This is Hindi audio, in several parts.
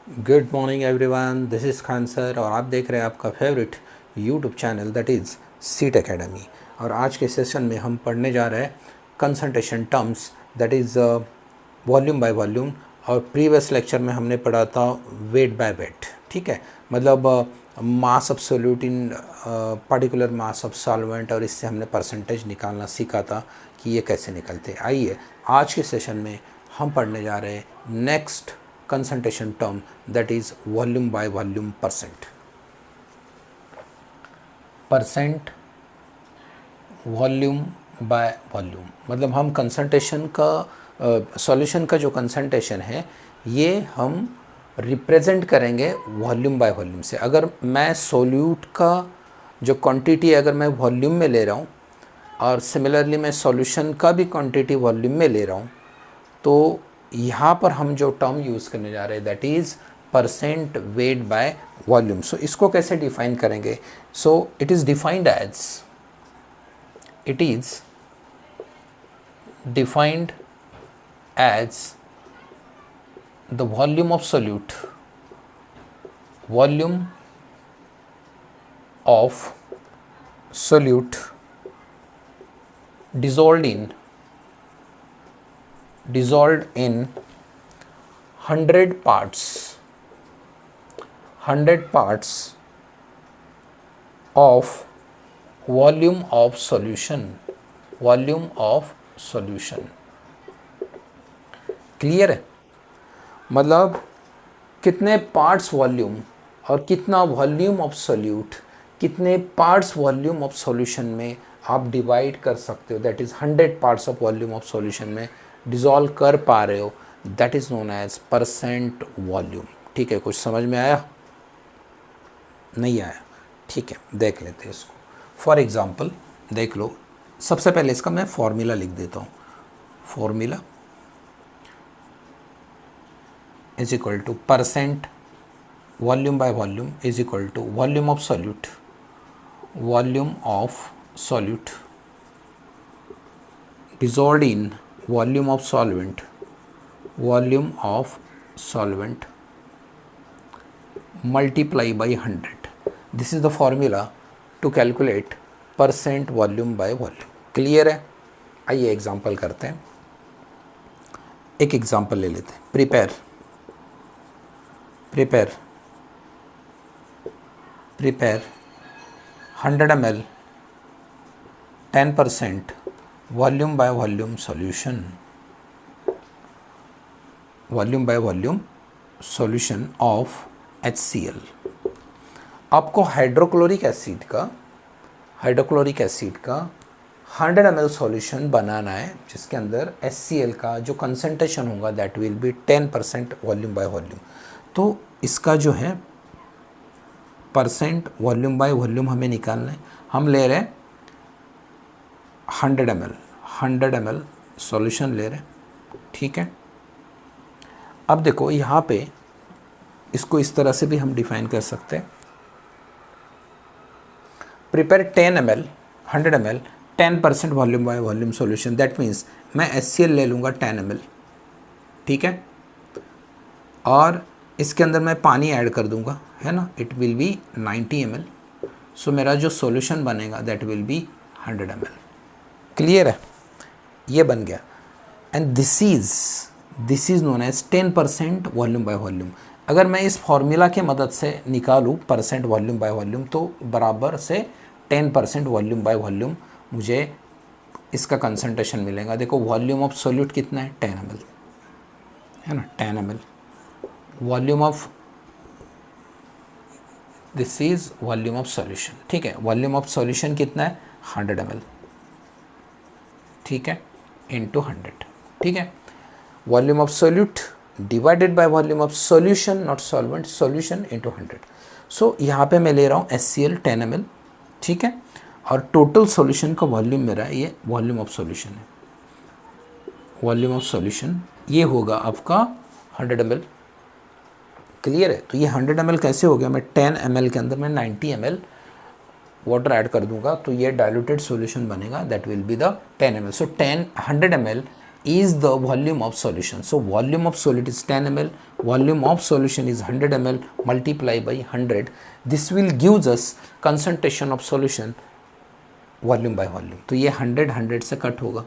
Good morning everyone, this is Khan sir और आप देख रहे हैं आपका favourite YouTube channel that is seat academy. और आज के सेशन में हम पढ़ने जा रहे हैं concentration terms that is volume by volume. और प्रीवियस लेक्चर में हमने पढ़ा था वेट बाय वेट, ठीक है, मतलब मास of solute in particular mass of solvent, और इससे हमने परसेंटेज निकालना सीखा था कि ये कैसे निकलते। आइए आज के सेशन में हम पढ़ने जा रहे हैं next concentration term that is volume by volume percent volume by volume. मतलब हम कंसंट्रेशन का सॉल्यूशन का जो कंसंट्रेशन है ये हम रिप्रेजेंट करेंगे वॉल्यूम बाय वॉल्यूम से। अगर मैं सोल्यूट का जो क्वांटिटी अगर मैं वॉल्यूम में ले रहा हूँ और सिमिलरली मैं सॉल्यूशन का भी क्वांटिटी वॉल्यूम में ले रहा हूँ, तो यहाँ पर हम जो टर्म यूज़ करने जा रहे हैं that is percent weight by volume. So इसको कैसे डिफाइन करेंगे? So it is defined as the volume of solute, volume of solute dissolved in 100 parts of volume of solution, clear है? मतलब कितने पार्ट्स वॉल्यूम और कितना वॉल्यूम ऑफ सोल्यूट, कितने पार्ट्स वॉल्यूम ऑफ सॉल्यूशन में आप डिवाइड कर सकते हो, that is 100 parts of volume of solution में डिज़ोल्व कर पा रहे हो, that is known as percent volume. ठीक है, कुछ समझ में आया? नहीं आया? ठीक है, देख लेते हैं इसको। फॉर एग्ज़ाम्पल देख लो, सबसे पहले इसका मैं फॉर्मूला लिख देता हूँ। Formula is equal to percent volume by volume is equal to volume of solute, volume of solute dissolved in volume of solvent, volume of solvent multiply by 100. This is the formula to calculate percent volume by volume. Clear है? आइए एग्जाम्पल करते हैं। एक एग्जाम्पल ले लेते हैं। Prepare 100 ml 10% volume by volume solution, volume by volume solution of HCl। आपको हाइड्रोक्लोरिक एसिड का 100 ml सॉल्यूशन बनाना है जिसके अंदर HCl का जो कंसंट्रेशन होगा that will B 10% volume by volume. तो इसका जो है परसेंट वॉल्यूम बाय वॉल्यूम हमें निकालना है। हम ले रहे हैं 100 ml सॉल्यूशन ले रहे हैं, ठीक है। अब देखो यहाँ पे इसको इस तरह से भी हम डिफाइन कर सकते हैं। Prepare 10 ml 100 ml 10% volume by volume solution, that means मैं HCl ले लूँगा 10 ml, ठीक है, और इसके अंदर मैं पानी ऐड कर दूँगा, है ना, it will be 90 ml। So मेरा जो सॉल्यूशन बनेगा that will be 100 ml। Clear है? ये बन गया। And this is known as 10% volume by volume. अगर मैं इस फॉर्मूला के मदद से निकालूँ परसेंट वॉल्यूम बाय वॉल्यूम, तो बराबर से 10% वॉल्यूम बाय वॉल्यूम मुझे इसका कंसंट्रेशन मिलेगा। देखो वॉल्यूम ऑफ सोल्यूट कितना है? 10 ml, है ना, 10 ml। Volume of this is volume of solution, ठीक है। वॉल्यूम ऑफ सॉल्यूशन कितना है? 100 ml, ठीक है, इंटू 100, ठीक है। Volume of solute divided by volume of solution, not solvent, solution into 100। सो यहाँ पे मैं ले रहा हूँ HCl 10 ml, ठीक है, और टोटल सॉल्यूशन का वॉल्यूम मेरा ये वॉल्यूम ऑफ सॉल्यूशन है। वॉल्यूम ऑफ सॉल्यूशन ये होगा आपका 100 ml। क्लियर है? तो ये 100 ml कैसे हो गया? मैं 10 ml के अंदर मैं 90 ml वाटर ऐड कर दूंगा तो ये डाइल्यूटेड सॉल्यूशन बनेगा, that will be the 10 ml। So 100 ml is the volume of solution. So volume of solid is 10 ml, volume of solution is 100 ml multiply by 100, this will gives us concentration of solution volume by volume. तो ये 100 से कट होगा,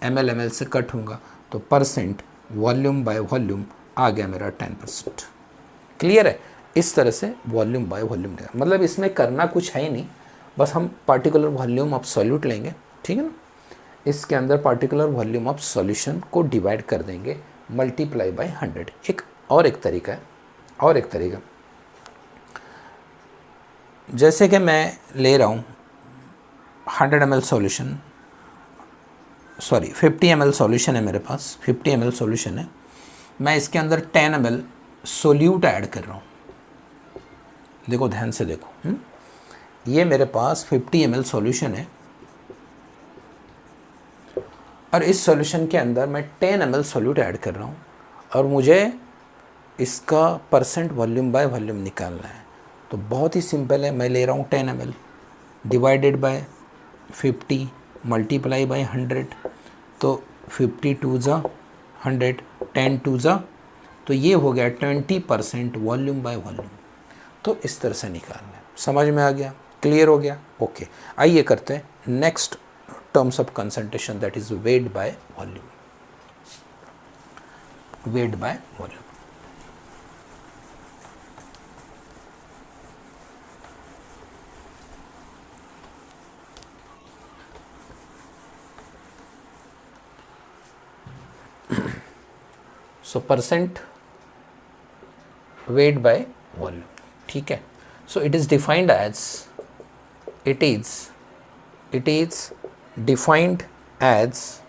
ml से कट होगा, तो परसेंट वॉल्यूम बाय वॉल्यूम आ गया मेरा 10%। क्लियर है? इस तरह से वॉल्यूम बाय वॉल्यूम देगा, मतलब इसमें करना कुछ है ही नहीं, बस हम पार्टिकुलर वॉल्यूम ऑफ सॉल्यूट लेंगे, ठीक है ना, इसके अंदर पार्टिकुलर वॉल्यूम ऑफ सॉल्यूशन को डिवाइड कर देंगे मल्टीप्लाई बाय 100। एक तरीका है, और एक तरीका, जैसे कि मैं ले रहा हूँ 100 ml solution, sorry 50 ml solution है मेरे पास, 50 ml सॉल्यूशन है, मैं इसके अंदर 10 ml सोल्यूट ऐड कर रहा हूँ। देखो ध्यान से देखो, ये मेरे पास 50 ml सॉल्यूशन है और इस सॉल्यूशन के अंदर मैं 10 ml सोल्यूट ऐड कर रहा हूँ और मुझे इसका परसेंट वॉल्यूम बाय वॉल्यूम निकालना है। तो बहुत ही सिंपल है, मैं ले रहा हूँ 10 ml divided by 50 multiply by 100, तो 50 टू ज़ा 100, 10 टू ज़ा, तो ये हो गया 20% वॉल्यूम बाय वॉल्यूम। तो इस तरह से निकालना है। समझ में आ गया? क्लियर हो गया? ओके, आइए करते हैं next terms of concentration, that is weight by volume. Weight by volume, so percent weight by volume, ठीक है। So it is defined as, it is defined as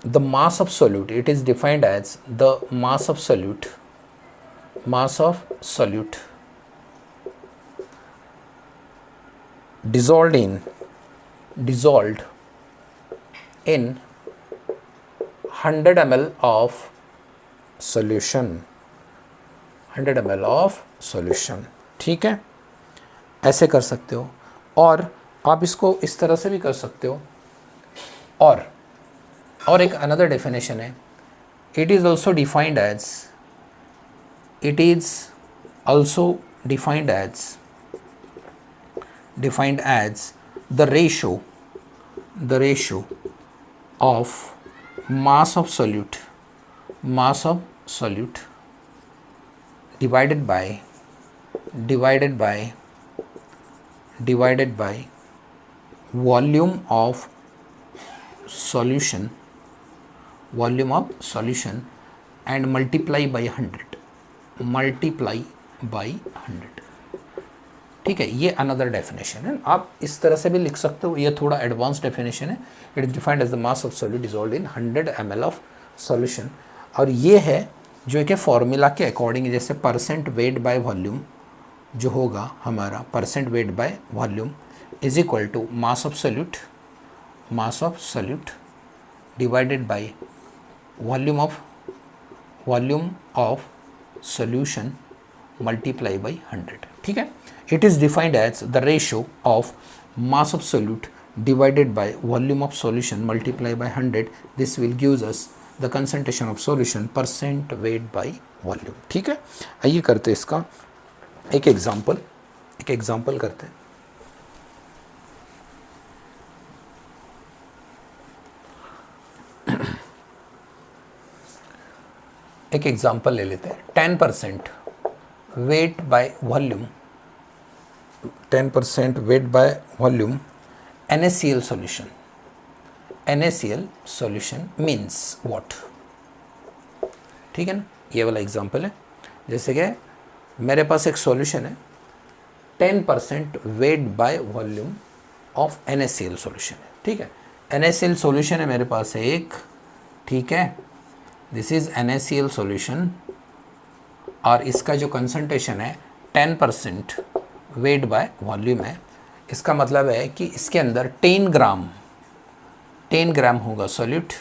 the mass of solute. It is defined as the mass of solute, dissolved in 100 ml of solution, 100 ml of solution, ठीक है। ऐसे कर सकते हो, और आप इसको इस तरह से भी कर सकते हो। और एक अनदर डेफिनेशन है, it is also defined as the ratio of mass of solute divided by volume of solution and multiply by 100, ठीक है। ये अनदर डेफिनेशन है, आप इस तरह से भी लिख सकते हो, ये थोड़ा एडवांस डेफिनेशन है। It is defined as the mass of solute dissolved in 100 ml of solution, और ये है जो कि फॉर्मूला के अकॉर्डिंग, जैसे परसेंट वेट बाय वॉल्यूम जो होगा हमारा, percent weight by volume is equal to mass of solute divided by volume of solution multiply by 100, ठीक है। It is defined as the ratio of mass of solute divided by volume of solution multiply by 100, this will gives us the concentration of solution percent weight by volume, ठीक है। आइए करते हैं इसका एक एग्जाम्पल करते हैं। एक एग्जाम्पल ले लेते हैं, 10% wait by volume, 10% wait by volume NaCl solution. NaCl solution means what, ठीक है ना। ये वाला एग्जाम्पल है, जैसे कि मेरे पास एक सॉल्यूशन है, 10% wait by volume of NaCl solution है, ठीक है। NaCl सॉल्यूशन है मेरे पास एक, ठीक है, दिस इज NaCl सॉल्यूशन, और इसका जो कंसंट्रेशन है 10% वेट बाय वॉल्यूम है। इसका मतलब है कि इसके अंदर 10 ग्राम होगा solute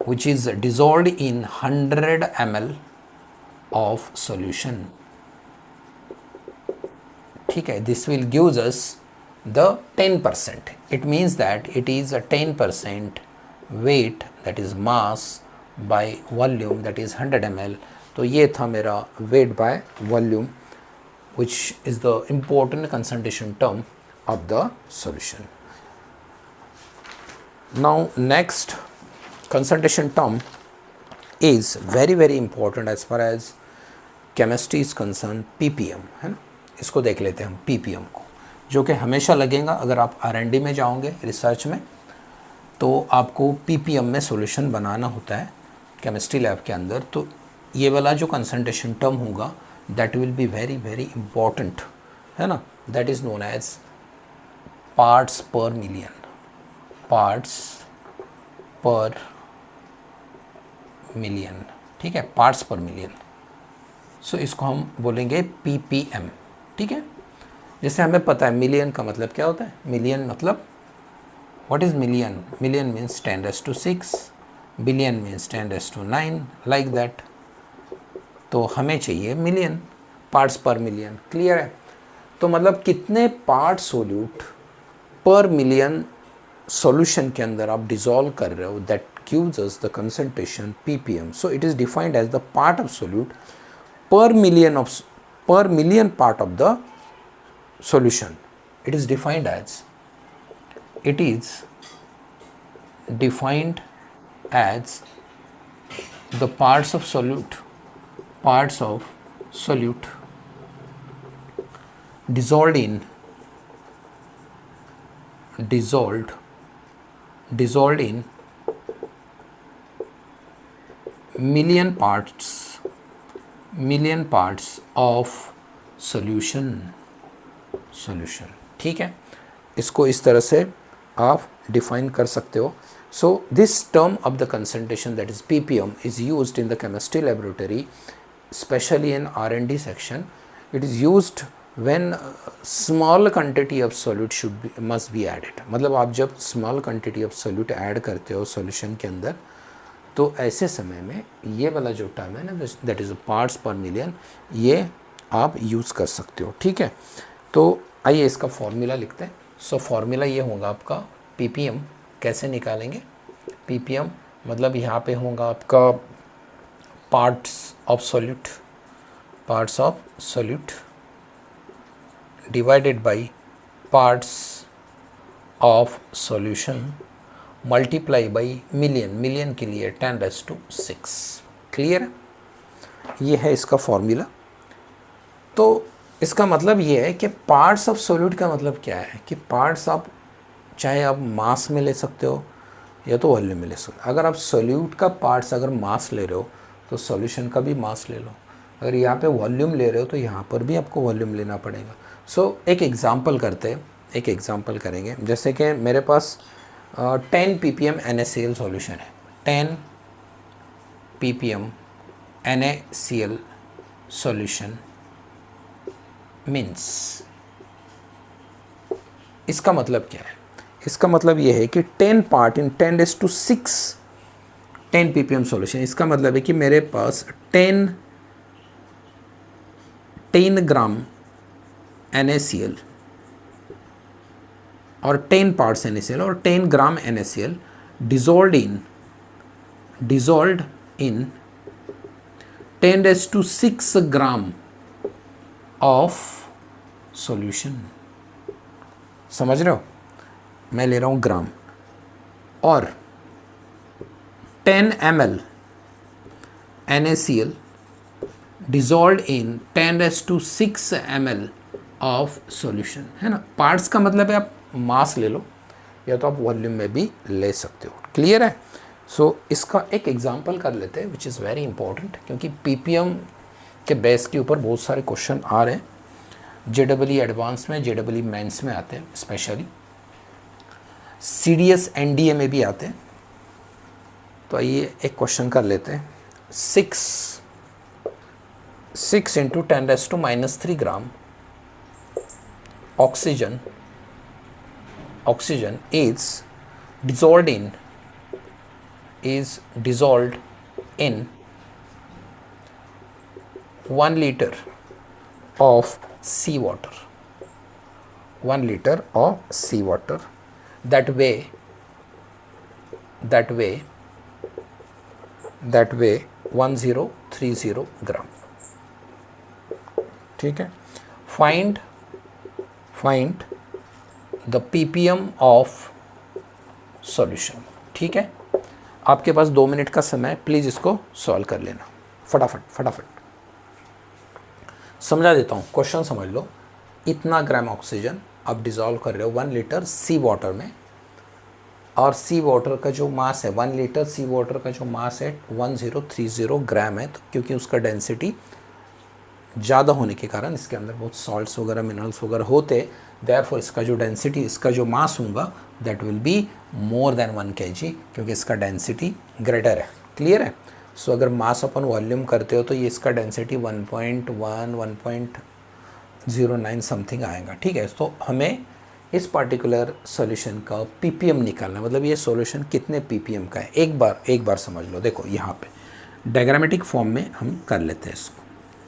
which is dissolved in 100 ml of solution, ठीक है। This will gives us the 10%, it means that it is a 10% weight, that is mass by volume that is 100 ml। तो ये था मेरा wait by volume which is the important concentration term of the solution. Now next concentration term is very important as far as chemistry is concerned, ppm है ना। इसको देख लेते हैं हम ppm को, जो कि हमेशा लगेगा अगर आप R&D में जाओगे रिसर्च में, तो आपको ppm में सॉल्यूशन बनाना होता है केमिस्ट्री लैब के अंदर। तो ये वाला जो कंसंट्रेशन टर्म होगा that will be very important है ना, that is known as parts per million, parts per million, ठीक है, parts per million। सो इसको हम बोलेंगे ppm, ठीक है। जैसे हमें पता है मिलियन का मतलब क्या होता है, मिलियन मतलब what is million, million means 10⁻⁶, billion means 10⁻⁹, like that. तो हमें चाहिए million, parts per million, clear है। तो मतलब कितने part solute per million solution के अंदर आप डिसॉल्व कर रहे हो, that gives us the concentration ppm। So it is defined as the part of solute per million part of the solution। it is defined as the parts of solute dissolved in million parts of solution, ठीक है। इसको इस तरह से आप डिफाइन कर सकते हो। So this term of the concentration that is ppm is used in the chemistry laboratory, specially in R&D section. It is used when small quantity of solute must be added. मतलब आप जब small quantity of solute add करते हो सॉल्यूशन के अंदर, तो ऐसे समय में ये वाला जो टर्म है ना, that is parts per million, ये आप यूज़ कर सकते हो, ठीक है। तो आइए इसका फॉर्मूला लिखते हैं। सो फॉर्मूला ये होगा आपका ppm। कैसे निकालेंगे ppm, मतलब यहाँ पे होगा आपका parts of solute divided by parts of solution multiply by million के लिए 10⁻⁶, क्लियर है। ये है इसका फॉर्मूला। तो इसका मतलब ये है कि पार्ट्स ऑफ सोल्यूट का मतलब क्या है कि पार्ट्स आप चाहे आप मास में ले सकते हो या तो वॉल्यूम में ले सकते हो। अगर आप सोल्यूट का पार्ट्स अगर मास ले रहे हो तो सॉल्यूशन का भी मास ले लो। अगर यहाँ पे वॉल्यूम ले रहे हो तो यहाँ पर भी आपको वॉल्यूम लेना पड़ेगा। सो एक एग्जांपल करेंगे। जैसे कि मेरे पास 10 ppm NaCl सॉल्यूशन है, 10 ppm NaCl सॉल्यूशन मीन्स, इसका मतलब क्या है, इसका मतलब ये है कि 10 पार्ट इन 10⁶ 10 ppm सॉल्यूशन। इसका मतलब है कि मेरे पास 10 ग्राम NaCl और 10 पार्ट्स NaCl और 10 ग्राम NaCl dissolved in 10⁶ gram of solution. समझ रहे हो, मैं ले रहा हूँ ग्राम, और 10 ml NaCl dissolved in 10⁶ ml of solution, है ना। पार्ट्स का मतलब है आप मास ले लो या तो आप वॉल्यूम में भी ले सकते हो, क्लियर है। सो इसका एक एग्जांपल कर लेते हैं विच इज़ वेरी इंपॉर्टेंट, क्योंकि ppm के बेस के ऊपर बहुत सारे क्वेश्चन आ रहे हैं। JEE एडवांस में, JEE मेंस में आते हैं, स्पेशली CDS NDA में भी आते हैं। तो आइए एक क्वेश्चन कर लेते हैं। 6 × 10⁻³ ग्राम oxygen is dissolved in 1 liter of seawater, 1 liter of seawater. That way that way 1030 gram. ठीक है, find the ppm of solution. ठीक है, आपके पास 2 मिनट का समय, प्लीज़ इसको सॉल्व कर लेना फटाफट। समझा देता हूँ, क्वेश्चन समझ लो। इतना ग्राम ऑक्सीजन आप डिज़ोल्व कर रहे हो 1 लीटर सी वाटर में, और सी वाटर का जो मास है 1 लीटर सी वाटर का जो मास है 1030 ग्राम है। तो क्योंकि उसका डेंसिटी ज़्यादा होने के कारण इसके अंदर बहुत सॉल्ट्स वगैरह मिनरल्स वगैरह होते, देयरफॉर इसका जो डेंसिटी, इसका जो मास होगा that will be more than 1 kg, क्योंकि इसका डेंसिटी ग्रेटर है। क्लियर है? सो अगर मास अपन वॉल्यूम करते हो तो ये इसका डेंसिटी 1.1 1.09 समथिंग आएगा। ठीक है, तो हमें इस पार्टिकुलर सॉल्यूशन का पीपीएम निकालना, मतलब ये सॉल्यूशन कितने पीपीएम का है। एक बार समझ लो। देखो यहाँ पे डायग्रामेटिक फॉर्म में हम कर लेते हैं इसको।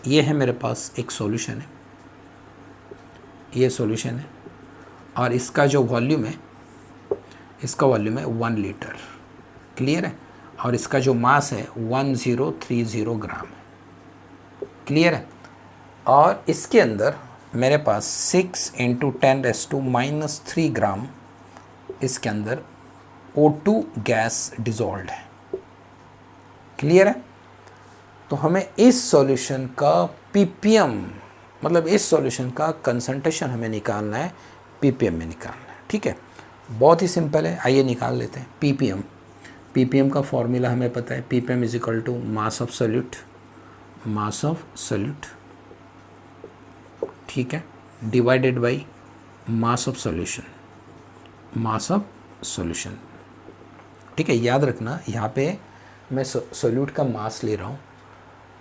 ये है मेरे पास एक सॉल्यूशन है, ये सॉल्यूशन है, और इसका जो वॉल्यूम है, इसका वॉल्यूम है 1 लीटर। क्लियर है? और इसका जो मास है 1030 ग्राम है। क्लियर है? और इसके अंदर मेरे पास 6 × 10⁻³ ग्राम इसके अंदर O2 गैस डिजॉल्व्ड है। क्लियर है? तो हमें इस सॉल्यूशन का पीपीएम, मतलब इस सॉल्यूशन का कंसंट्रेशन हमें निकालना है, पीपीएम में निकालना है। ठीक है, बहुत ही सिंपल है, आइए निकाल लेते हैं। पीपीएम का फॉर्मूला हमें पता है, PPM is equal to mass of solute, ठीक है, divided by mass of solution. ठीक है, याद रखना यहाँ पे मैं सॉल्यूट का मास ले रहा हूँ,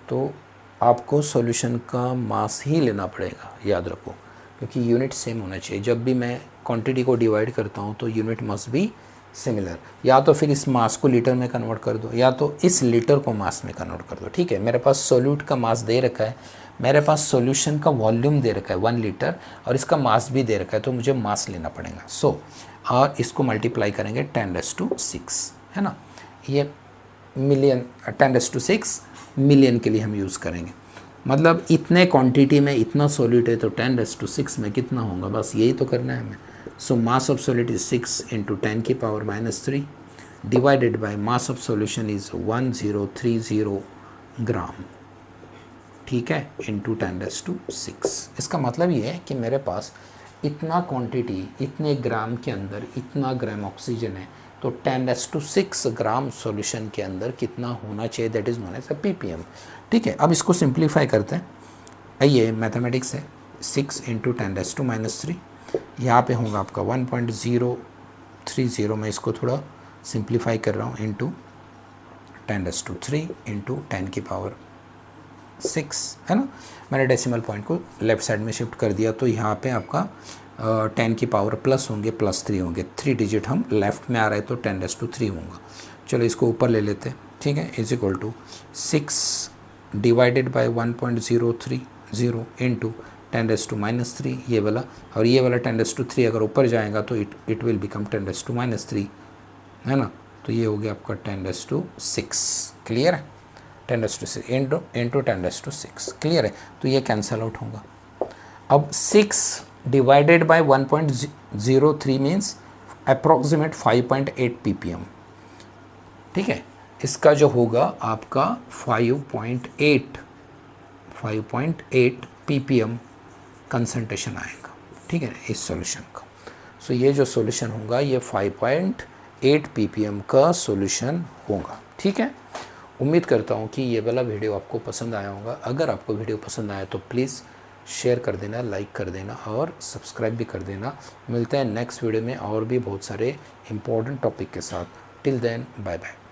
तो आपको सॉल्यूशन का मास ही लेना पड़ेगा, याद रखो, क्योंकि यूनिट सेम होना चाहिए। जब भी मैं क्वांटिटी को डिवाइड करता हूँ तो यूनिट मस्ट बी सिमिलर। या तो फिर इस मास को लीटर में कन्वर्ट कर दो, या तो इस लीटर को मास में कन्वर्ट कर दो। ठीक है, मेरे पास सॉल्यूट का मास दे रखा है, मेरे पास सॉल्यूशन का वॉल्यूम दे रखा है 1 लीटर, और इसका मास भी दे रखा है, तो मुझे मास लेना पड़ेगा। और इसको मल्टीप्लाई करेंगे 10⁻⁶, है ना। ये मिलियन, 10⁻⁶ मिलियन के लिए हम यूज़ करेंगे। मतलब इतने क्वांटिटी में इतना सॉल्यूट है तो 10⁻⁶ में कितना होगा, बस यही तो करना है हमें। So mass of solute is 6 × 10⁻³ divided by mass of solution is 1030 gram. ठीक है, इंटू 10⁻⁶। इसका मतलब ये है कि मेरे पास इतना क्वांटिटी, इतने ग्राम के अंदर इतना ग्राम ऑक्सीजन है, तो 10⁻⁶ ग्राम सॉल्यूशन के अंदर कितना होना चाहिए, that is known as a PPM. ठीक है, अब इसको सिंप्लीफाई करते हैं। आइए, मैथमेटिक्स है, 6 × 10⁻⁻³ यहाँ पे होगा आपका 1.030। मैं इसको थोड़ा सिंप्लीफाई कर रहा हूँ, इंटू 10⁻³ इंटू 10⁻⁶, है ना। मैंने डेसिमल पॉइंट को लेफ्ट साइड में शिफ्ट कर दिया, तो यहाँ पे आपका 10 की पावर प्लस होंगे, +3 होंगे, 3 डिजिट हम लेफ़्ट में आ रहे हैं, तो 10⁻³ होगा। चलो इसको ऊपर ले लेते हैं। ठीक है, is equal to 6 divided by 1.030 into 10⁻⁻³ ये वाला, और ये वाला 10⁻³ अगर ऊपर जाएगा तो इट विल बिकम 10⁻⁻3, है ना। तो ये हो गया आपका 10⁻⁶। क्लियर है? 10⁻⁶ इंटू 10⁻⁶। क्लियर है? तो ये कैंसल आउट होगा। अब 6 divided bye 1.03 means approximate 5.8 ppm। ठीक है, इसका जो होगा आपका 5.8 ppm कंसंट्रेशन आएगा। ठीक है, इस सॉल्यूशन का। सो ये जो सॉल्यूशन होगा ये 5.8 ppm का सॉल्यूशन होगा। ठीक है, उम्मीद करता हूँ कि ये वाला वीडियो आपको पसंद आया होगा। अगर आपको वीडियो पसंद आया तो प्लीज़ शेयर कर देना, लाइक कर देना और सब्सक्राइब भी कर देना। मिलते हैं नेक्स्ट वीडियो में और भी बहुत सारे इम्पोर्टेंट टॉपिक के साथ। Till then, bye bye.